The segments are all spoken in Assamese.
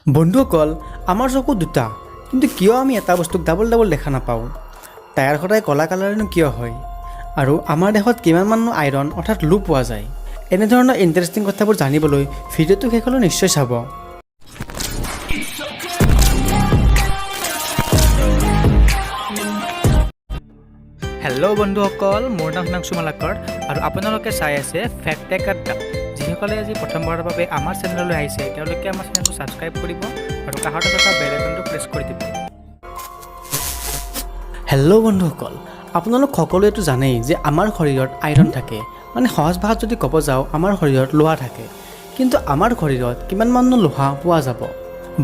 বন্ধুসকল আমাৰ চকু দুটা কিন্তু কিয় আমি এটা বস্তুক ডাবল ডাবল দেখা নাপাওঁ টায়াৰ সদায় কলা কালাৰেনো কিয় হয় আৰু আমাৰ দেশত কিমানমান আইৰণ অৰ্থাৎ লো পোৱা যায় এনেধৰণৰ ইণ্টাৰেষ্টিং কথাবোৰ জানিবলৈ ভিডিঅ'টো শেষলৈ নিশ্চয় চাব হেল্ল' বন্ধুসকল মোৰ নাম হিমাংশু মালাকৰ আৰু আপোনালোকে চাই আছে ফেক্ট টেক আড্ডা যিসকলে আজি প্ৰথমবাৰৰ বাবে আমাৰ চেনেললৈ আহিছে তেওঁলোকে আমাৰ চেনেলটো ছাবস্ক্ৰাইব কৰিব আৰু কাষতে থকা বেল আইকনটো প্ৰেছ কৰি দিব হেল্ল' বন্ধুসকল আপোনালোক সকলোৱেতো জানেই যে আমাৰ শৰীৰত আইৰণ থাকে মানে সহজ ভাষাত যদি ক'ব যাওঁ আমাৰ শৰীৰত লোহা থাকে কিন্তু আমাৰ শৰীৰত কিমানমান লোহা পোৱা যাব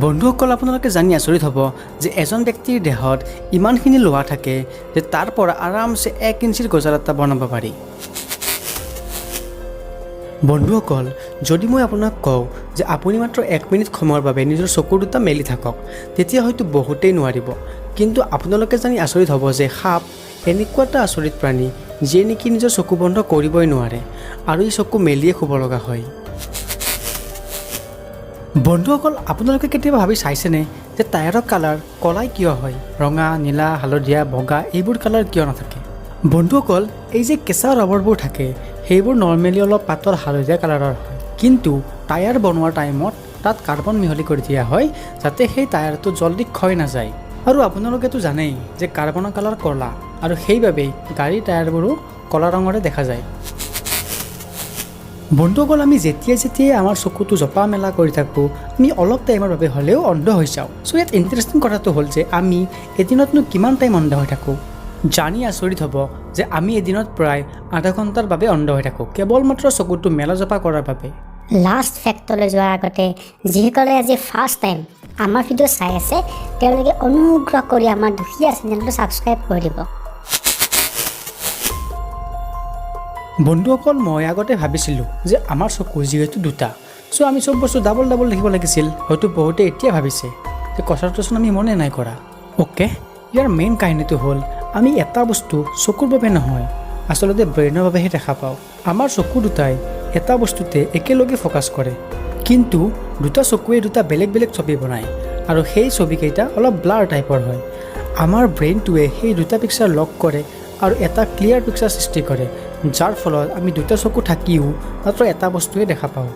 বন্ধুসকল আপোনালোকে জানি আচৰিত হ'ব যে এজন ব্যক্তিৰ দেহত ইমানখিনি লোহা থাকে যে তাৰ পৰা আৰামছে 1 ইঞ্চিৰ গজাৰ এটা বনাব পাৰি বন্ধুসকল যদি মই আপোনাক কওঁ যে আপুনি মাত্ৰ 1 মিনিট সময়ৰ বাবে নিজৰ চকু দুটা মেলি থাকক তেতিয়া হয়তো বহুতেই নোৱাৰিব কিন্তু আপোনালোকে জানি আচৰিত হ'ব যে সাপ এনেকুৱা এটা আচৰিত প্ৰাণী যিয়ে নেকি নিজৰ চকু বন্ধ কৰিবই নোৱাৰে আৰু এই চকু মেলিয়ে শুব লগা হয় বন্ধুসকল আপোনালোকে কেতিয়াবা ভাবি চাইছেনে যে টায়াৰৰ কালাৰ কলাই কিয় হয় ৰঙা নীলা হালধীয়া বগা এইবোৰ কালাৰ কিয় নাথাকে বন্ধুসকল এই যে কেঁচা ৰবৰবোৰ থাকে সেইবোৰ নৰ্মেলি অলপ পাতল হালধীয়া কালাৰৰ হয় কিন্তু টায়াৰ বনোৱাৰ টাইমত তাত কাৰ্বন মিহলি কৰি দিয়া হয় যাতে সেই টায়াৰটো জলদি ক্ষয় নাযায় আৰু আপোনালোকেতো জানেই যে কাৰ্বনৰ কালাৰ কলা আৰু সেইবাবেই গাড়ীৰ টায়াৰবোৰো কলা ৰঙৰে দেখা যায় বন্ধুসকল আমি যেতিয়াই আমাৰ চকুটো জপা মেলা কৰি থাকোঁ আমি অলপ টাইমৰ বাবে হ'লেও অন্ধ হৈ যাওঁ চ' ইয়াত ইণ্টাৰেষ্টিং কথাটো হ'ল যে আমি এদিনতনো কিমান টাইম অন্ধ হৈ থাকোঁ জানি আচৰিত হ'ব যে আমি এদিনত প্ৰায় আধা ঘণ্টাৰ বাবে অন্ধ হৈ থাকোঁ কেৱল মাত্ৰ চকুটো মেলা জপা কৰাৰ বাবে লাষ্ট ফেক্টলৈ যোৱাৰ আগতে যিসকলে আজি ফাৰ্ষ্ট টাইম আমাৰ ভিডিঅ' চাই আছে তেওঁলোকে অনুগ্ৰহ কৰি আমাৰ দুখীয়া চেনেলটো ছাবস্ক্ৰাইব কৰি দিব বন্ধুসকল মই আগতে ভাবিছিলোঁ যে আমাৰ চকু যিহেতু দুটা চ' আমি চব বস্তু ডাবল ডাবল দেখিব লাগিছিল হয়তো বহুতে এতিয়া ভাবিছে যে কথাটোচোন আমি মনে নাই কৰা অ'কে ইয়াৰ মেইন কাহিনীটো হ'ল আমি এটা বস্তু চকুৰ বাবে নহয় আচলতে ব্ৰেইনৰ বাবেহে দেখা পাওঁ আমাৰ চকু দুটাই এটা বস্তুতে একেলগে ফ'কাছ কৰে কিন্তু দুটা চকুৱে দুটা বেলেগ বেলেগ ছবি বনায় আৰু সেই ছবিকেইটা অলপ ব্লাৰ টাইপৰ হয় আমাৰ ব্ৰেইনটোৱে সেই দুটা পিকচাৰ লগ কৰে আৰু এটা ক্লিয়াৰ পিকচাৰ সৃষ্টি কৰে যাৰ ফলত আমি দুটা চকু থাকিও মাত্ৰ এটা বস্তুৱে দেখা পাওঁ